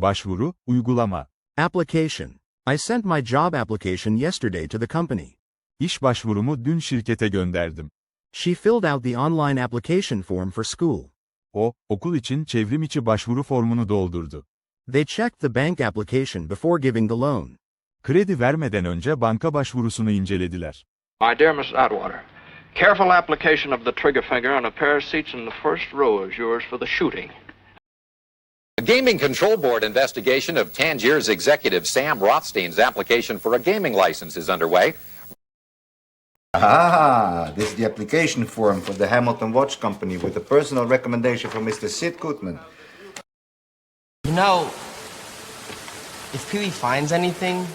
Başvuru, uygulama. Application. I sent my job application yesterday to the company. İş başvurumu dün şirkete gönderdim. She filled out the online application form for school. O, okul için çevrim içi başvuru formunu doldurdu. They checked the bank application before giving the loan. Kredi vermeden önce banka başvurusunu incelediler. My dear Miss Atwater, careful application of the trigger finger on a pair of seats in the first row is yours for the shooting. A gaming control board investigation of Tangier's executive Sam Rothstein's application for a gaming license is underway. This is the application form for the Hamilton Watch Company with a personal recommendation from Mr. Sid Goodman. You know, if Pee-wee finds anything,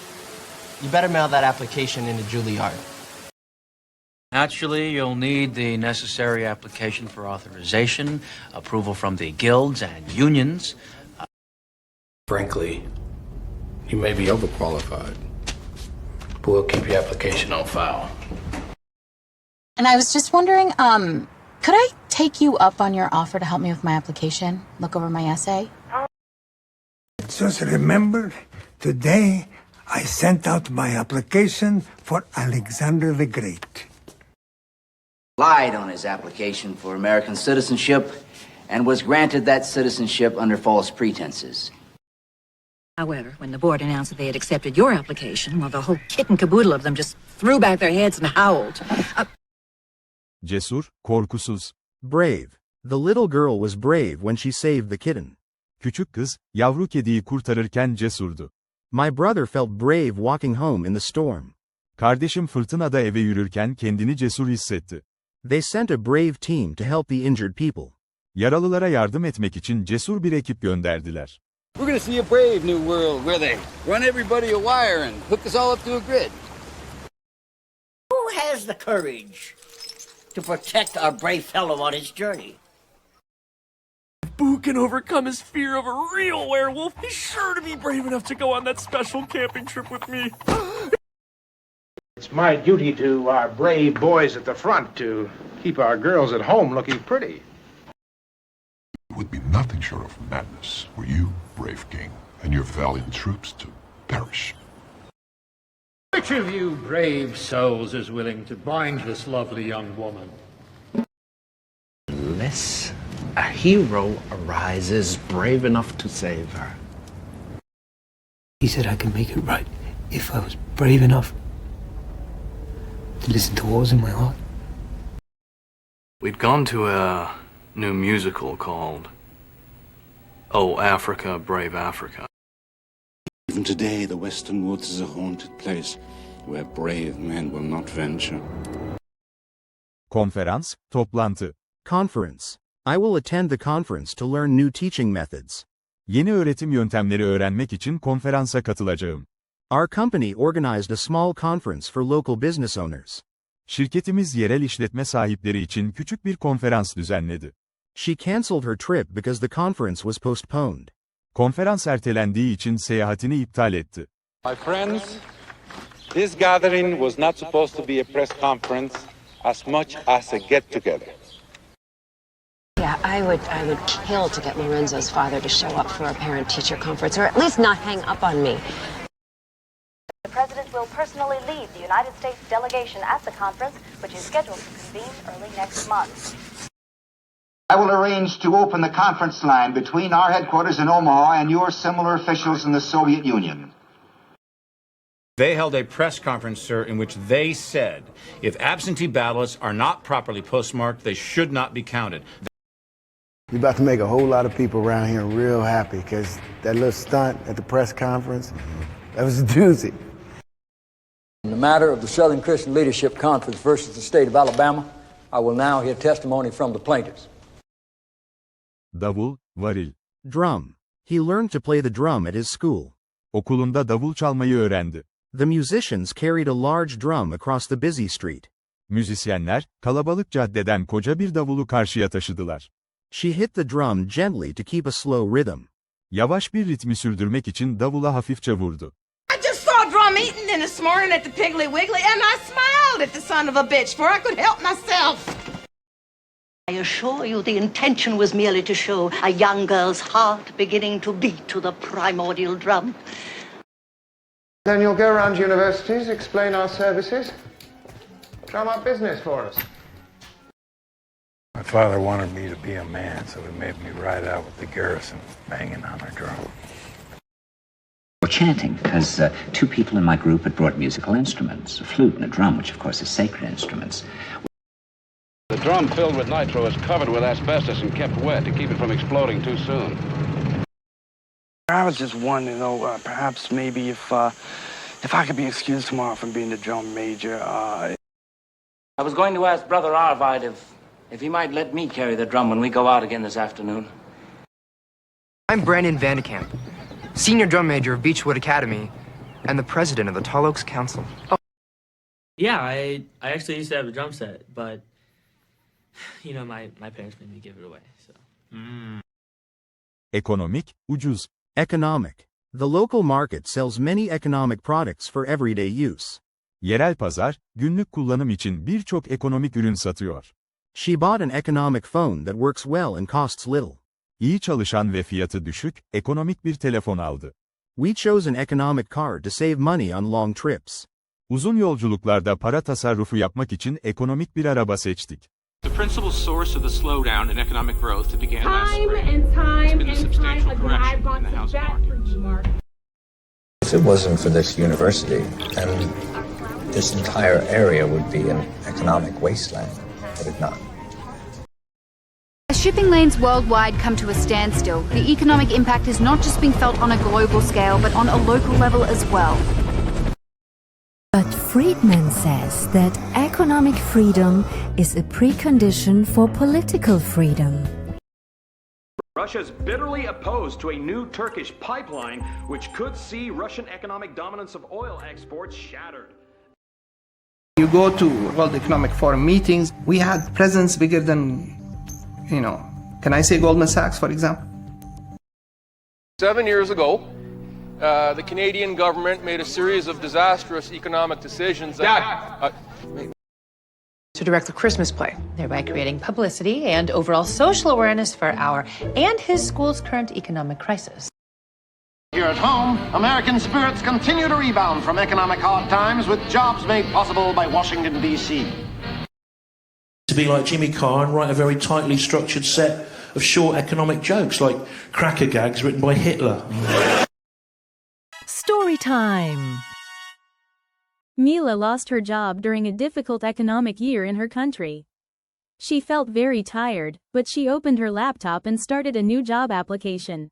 you better mail that application into Juilliard. Naturally, you'll need the necessary application for authorization, approval from the guilds and unions. Frankly, you may be overqualified, but we'll keep your application on file. And I was just wondering, could I take you up on your offer to help me with my application? Look over my essay? Just remember, today I sent out my application for Alexander the Great. Lied on his application for American citizenship and was granted that citizenship under false pretenses. However, when the board announced that they had accepted your application, well, the whole kit and caboodle of them just threw back their heads and howled. Cesur, korkusuz. Brave. The little girl was brave when she saved the kitten. Küçük kız, yavru kediyi kurtarırken cesurdu. My brother felt brave walking home in the storm. Kardeşim fırtınada eve yürürken kendini cesur hissetti. They sent a brave team to help the injured people. Yaralılara yardım etmek için cesur bir ekip gönderdiler. We're gonna see a brave new world where they run everybody a wire and hook us all up to a grid. Who has the courage to protect our brave fellow on his journey? If Boo can overcome his fear of a real werewolf, he's sure to be brave enough to go on that special camping trip with me. It's my duty to our brave boys at the front to keep our girls at home looking pretty. It would be nothing short of madness were you, brave king, and your valiant troops to perish. Which of you brave souls is willing to bind this lovely young woman? Unless a hero arises brave enough to save her. He said I could make it right if I was brave enough to listen to what was in my heart. We'd gone to a new musical called Oh, Africa, Brave Africa. Even today, the Western Woods is a haunted place where brave men will not venture. Konferans, toplantı. Conference. I will attend the conference to learn new teaching methods. Yeni öğretim yöntemleri öğrenmek için konferansa katılacağım. Our company organized a small conference for local business owners. Şirketimiz yerel işletme sahipleri için küçük bir konferans düzenledi. She canceled her trip because the conference was postponed. Konferans ertelendiği için seyahatini iptal etti. My friends, this gathering was not supposed to be a press conference as much as a get-together. Yeah, I would kill to get Lorenzo's father to show up for a parent-teacher conference, or at least not hang up on me. The President will personally lead the United States delegation at the conference, which is scheduled to convene early next month. I will arrange to open the conference line between our headquarters in Omaha and your similar officials in the Soviet Union. They held a press conference, sir, in which they said if absentee ballots are not properly postmarked, they should not be counted. You're about to make a whole lot of people around here real happy because that little stunt at the press conference, that was a doozy. In the matter of the Southern Christian Leadership Conference versus the state of Alabama, I will now hear testimony from the plaintiffs. Davul, varil. Drum. He learned to play the drum at his school. Okulunda davul çalmayı öğrendi. The musicians carried a large drum across the busy street. Müzisyenler, kalabalık caddeden koca bir davulu karşıya taşıdılar. She hit the drum gently to keep a slow rhythm. Yavaş bir ritmi sürdürmek için davula hafifçe vurdu. I just saw drum eating this morning at the Piggly Wiggly, and I smiled at the son of a bitch, for I could help myself. I assure you the intention was merely to show a young girl's heart beginning to beat to the primordial drum. Then you'll go around universities, explain our services, drum up business for us. My father wanted me to be a man, so he made me ride out with the garrison, banging on a drum. We're chanting because two people in my group had brought musical instruments, a flute and a drum, which of course are sacred instruments. The drum filled with nitro is covered with asbestos and kept wet to keep it from exploding too soon. I was just wondering, perhaps maybe if I could be excused tomorrow from being the drum major. I was going to ask Brother Arvide if he might let me carry the drum when we go out again this afternoon. I'm Brandon Vandekamp, senior drum major of Beechwood Academy and the president of the Tall Oaks Council. Oh. Yeah, I actually used to have a drum set, but you know, my parents made me give it away, so. Ekonomik, ucuz. Economic. The local market sells many economic products for everyday use. Yerel pazar, günlük kullanım için birçok ekonomik ürün satıyor. She bought an economic phone that works well and costs little. İyi çalışan ve fiyatı düşük, ekonomik bir telefon aldı. We chose an economic car to save money on long trips. Uzun yolculuklarda para tasarrufu yapmak için ekonomik bir araba seçtik. The principal source of the slowdown in economic growth that began last spring has been the substantial correction in the housing market. If it wasn't for this university, then this entire area would be an economic wasteland, would it not? As shipping lanes worldwide come to a standstill, the economic impact is not just being felt on a global scale, but on a local level as well. But Friedman says that economic freedom is a precondition for political freedom. Russia is bitterly opposed to a new Turkish pipeline which could see Russian economic dominance of oil exports shattered. You go to World Economic Forum meetings, we had presence bigger than, can I say Goldman Sachs, for example? 7 years ago, the Canadian government made a series of disastrous economic decisions that... to direct the Christmas play, thereby creating publicity and overall social awareness for our and his school's current economic crisis. Here at home, American spirits continue to rebound from economic hard times with jobs made possible by Washington, D.C. To be like Jimmy Carr and write a very tightly structured set of short economic jokes like cracker gags written by Hitler. Story time. Mila lost her job during a difficult economic year in her country. She felt very tired, but she opened her laptop and started a new job application.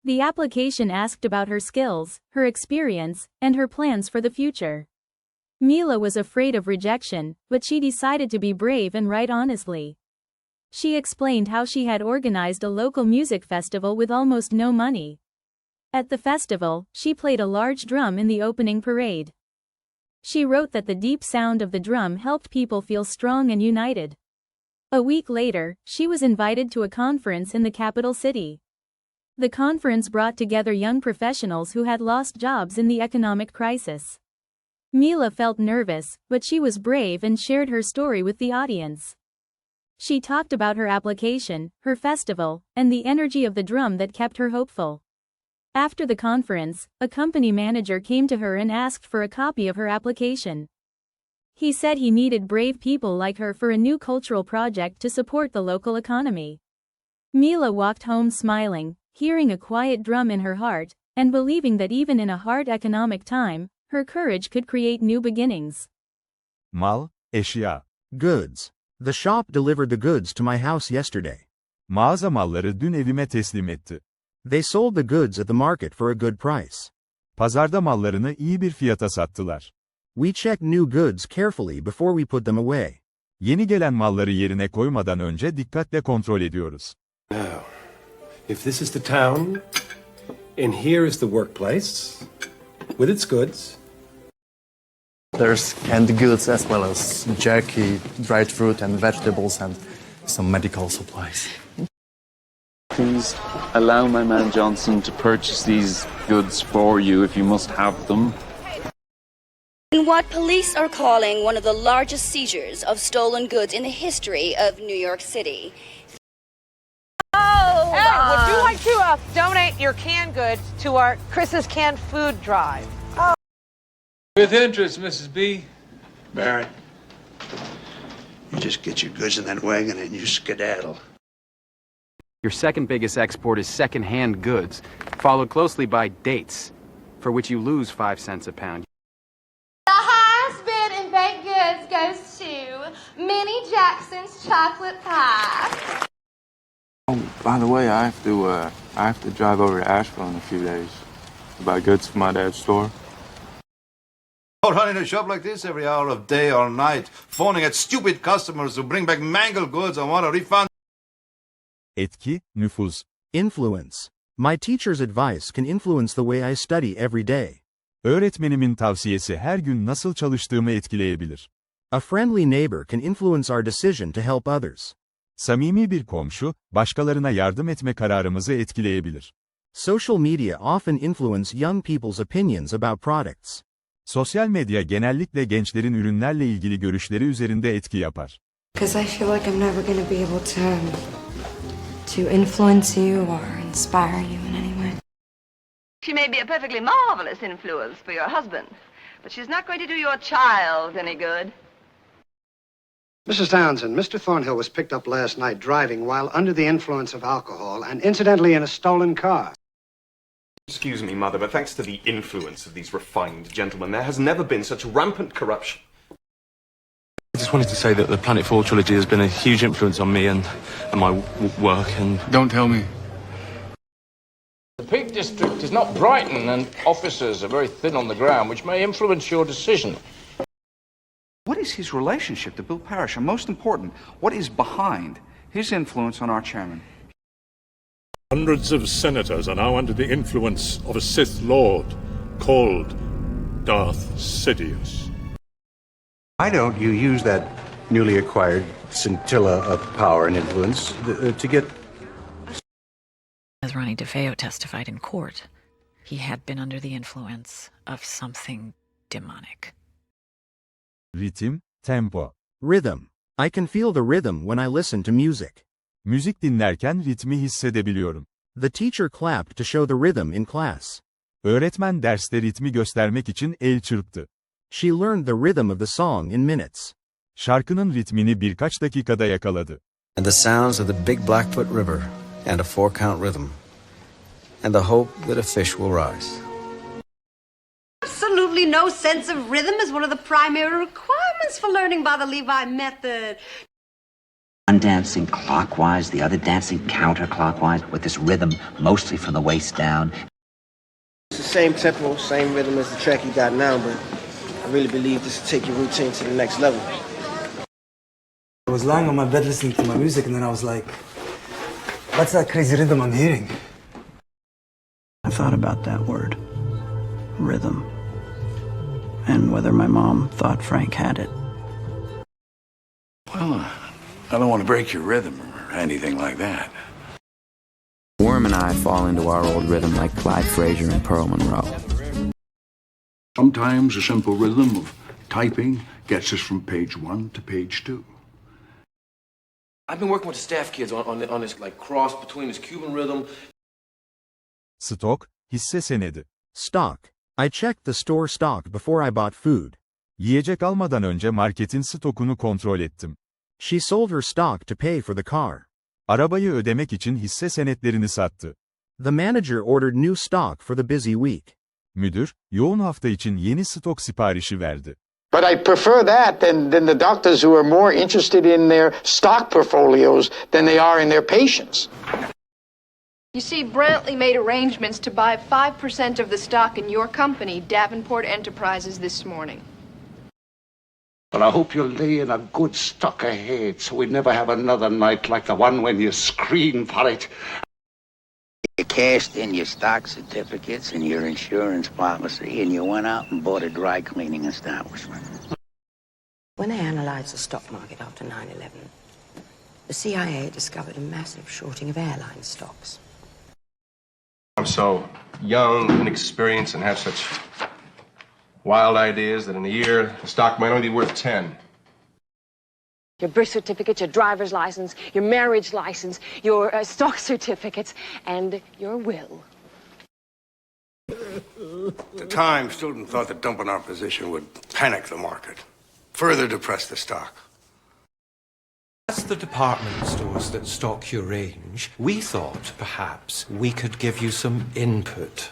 The application asked about her skills, her experience, and her plans for the future. Mila was afraid of rejection, but she decided to be brave and write honestly. She explained how she had organized a local music festival with almost no money. At the festival, she played a large drum in the opening parade. She wrote that the deep sound of the drum helped people feel strong and united. A week later, she was invited to a conference in the capital city. The conference brought together young professionals who had lost jobs in the economic crisis. Mila felt nervous, but she was brave and shared her story with the audience. She talked about her application, her festival, and the energy of the drum that kept her hopeful. After the conference, a company manager came to her and asked for a copy of her application. He said he needed brave people like her for a new cultural project to support the local economy. Mila walked home smiling, hearing a quiet drum in her heart, and believing that even in a hard economic time, her courage could create new beginnings. Mal, eşya. Goods. The shop delivered the goods to my house yesterday. Mağaza malları dün evime teslim etti. They sold the goods at the market for a good price. Pazarda mallarını iyi bir fiyata sattılar. We checked new goods carefully before we put them away. Yeni gelen malları yerine koymadan önce dikkatle kontrol ediyoruz. Now, if this is the town, and here is the workplace, with its goods. There's canned goods as well as jerky, dried fruit and vegetables and some medical supplies. Please allow my man Johnson to purchase these goods for you if you must have them. In what police are calling one of the largest seizures of stolen goods in the history of New York City. Oh, hey, would you like to donate your canned goods to our Chris's Canned Food Drive? Oh. With interest, Mrs. B. Barry, you just get your goods in that wagon and you skedaddle. Your second biggest export is second-hand goods, followed closely by dates, for which you lose 5 cents a pound. The highest bid in baked goods goes to Minnie Jackson's chocolate pie. Oh, by the way, I have to drive over to Asheville in a few days to buy goods for my dad's store. Running a shop like this every hour of day or night, phoning at stupid customers who bring back mangled goods and want a refund. Etki, nüfuz. Influence. My teacher's advice can influence the way I study every day. Öğretmenimin tavsiyesi her gün nasıl çalıştığımı etkileyebilir. A friendly neighbor can influence our decision to help others. Samimi bir komşu, başkalarına yardım etme kararımızı etkileyebilir. Social media often influence young people's opinions about products. Sosyal medya genellikle gençlerin ürünlerle ilgili görüşleri üzerinde etki yapar. Because I feel like I'm never going to be able to influence you or inspire you in any way. She may be a perfectly marvelous influence for your husband, but she's not going to do your child any good. Mrs. Townsend, Mr. Thornhill was picked up last night driving while under the influence of alcohol and incidentally in a stolen car. Excuse me, Mother, but thanks to the influence of these refined gentlemen, there has never been such rampant corruption. I just wanted to say that the Planet 4 trilogy has been a huge influence on me and my work and... Don't tell me. The Peak District is not Brighton and officers are very thin on the ground, which may influence your decision. What is his relationship to Bill Parrish? And most important, what is behind his influence on our chairman? Hundreds of senators are now under the influence of a Sith Lord called Darth Sidious. Why don't you use that newly acquired scintilla of power and influence to get... As Ronnie DeFeo testified in court, he had been under the influence of something demonic. Ritim, tempo. Rhythm. I can feel the rhythm when I listen to music. Müzik dinlerken ritmi hissedebiliyorum. The teacher clapped to show the rhythm in class. Öğretmen derste ritmi göstermek için el çırptı. She learned the rhythm of the song in minutes. Şarkının ritmini birkaç dakikada yakaladı. And the sounds of the Big Blackfoot River and a 4-count rhythm. And the hope that a fish will rise. Absolutely no sense of rhythm is one of the primary requirements for learning by the Levi method. One dancing clockwise, the other dancing counterclockwise, with this rhythm mostly from the waist down. It's the same tempo, same rhythm as the track you got now, but I really believe this will take your routine to the next level. I was lying on my bed listening to my music, and then I was like, what's that crazy rhythm I'm hearing? I thought about that word, rhythm, and whether my mom thought Frank had it. Well, I don't want to break your rhythm or anything like that. Worm and I fall into our old rhythm like Clyde Frazier and Pearl Monroe. Sometimes a simple rhythm of typing gets us from page 1 to page 2. I've been working with the staff kids on this like cross between this Cuban rhythm. Stock, hisse senedi. Stock. I checked the store stock before I bought food. Yiyecek almadan önce marketin stokunu kontrol ettim. She sold her stock to pay for the car. Arabayı ödemek için hisse senetlerini sattı. The manager ordered new stock for the busy week. Müdür, yoğun hafta için yeni stok siparişi verdi. But I prefer that than the doctors who are more interested in their stock portfolios than they are in their patients. You see, Brantley made arrangements to buy 5% of the stock in your company, Davenport Enterprises, this morning. But I hope you'll lay in a good stock ahead so we never have another night like the one when you scream for it. You cashed in your stock certificates and your insurance policy, and you went out and bought a dry cleaning establishment. When they analyzed the stock market after 9/11, the CIA discovered a massive shorting of airline stocks. I'm so young and inexperienced and have such Wild idea is that in a year, the stock might only be worth 10. Your birth certificate, your driver's license, your marriage license, your stock certificates, and your will. At the time, students thought that dumping our position would panic the market, further depress the stock. As the department stores that stock your range, we thought perhaps we could give you some input.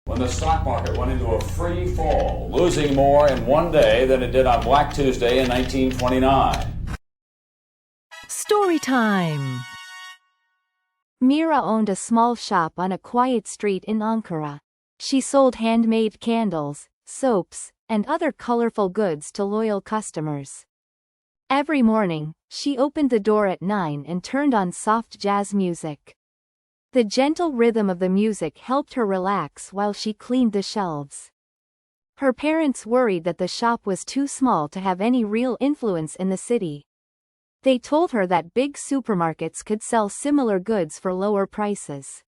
When the stock market went into a free fall, losing more in one day than it did on Black Tuesday in 1929. Story time. Mira owned a small shop on a quiet street in Ankara. She sold handmade candles, soaps, and other colorful goods to loyal customers. Every morning, she opened the door at 9 and turned on soft jazz music. The gentle rhythm of the music helped her relax while she cleaned the shelves. Her parents worried that the shop was too small to have any real influence in the city. They told her that big supermarkets could sell similar goods for lower prices.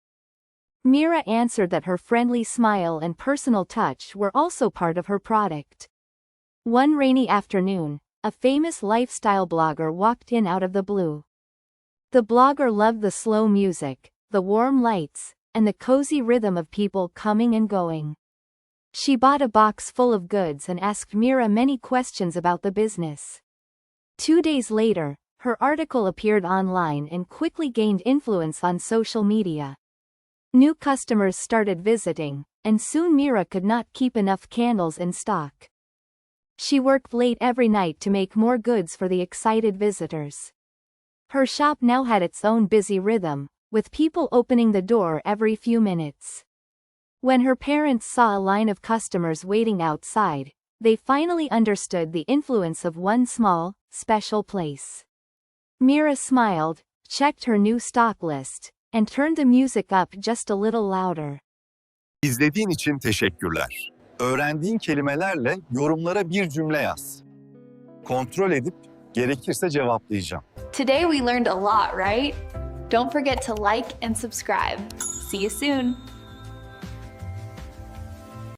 Mira answered that her friendly smile and personal touch were also part of her product. One rainy afternoon, a famous lifestyle blogger walked in out of the blue. The blogger loved the slow music, the warm lights, and the cozy rhythm of people coming and going. She bought a box full of goods and asked Mira many questions about the business. 2 days later, her article appeared online and quickly gained influence on social media. New customers started visiting, and soon Mira could not keep enough candles in stock. She worked late every night to make more goods for the excited visitors. Her shop now had its own busy rhythm, with people opening the door every few minutes. When her parents saw a line of customers waiting outside, they finally understood the influence of one small, special place. Mira smiled, checked her new stock list, and turned the music up just a little louder. İzlediğin için teşekkürler. Öğrendiğin kelimelerle yorumlara bir cümle yaz. Kontrol edip gerekirse cevaplayacağım. Today we learned a lot, right? Don't forget to like and subscribe. See you soon.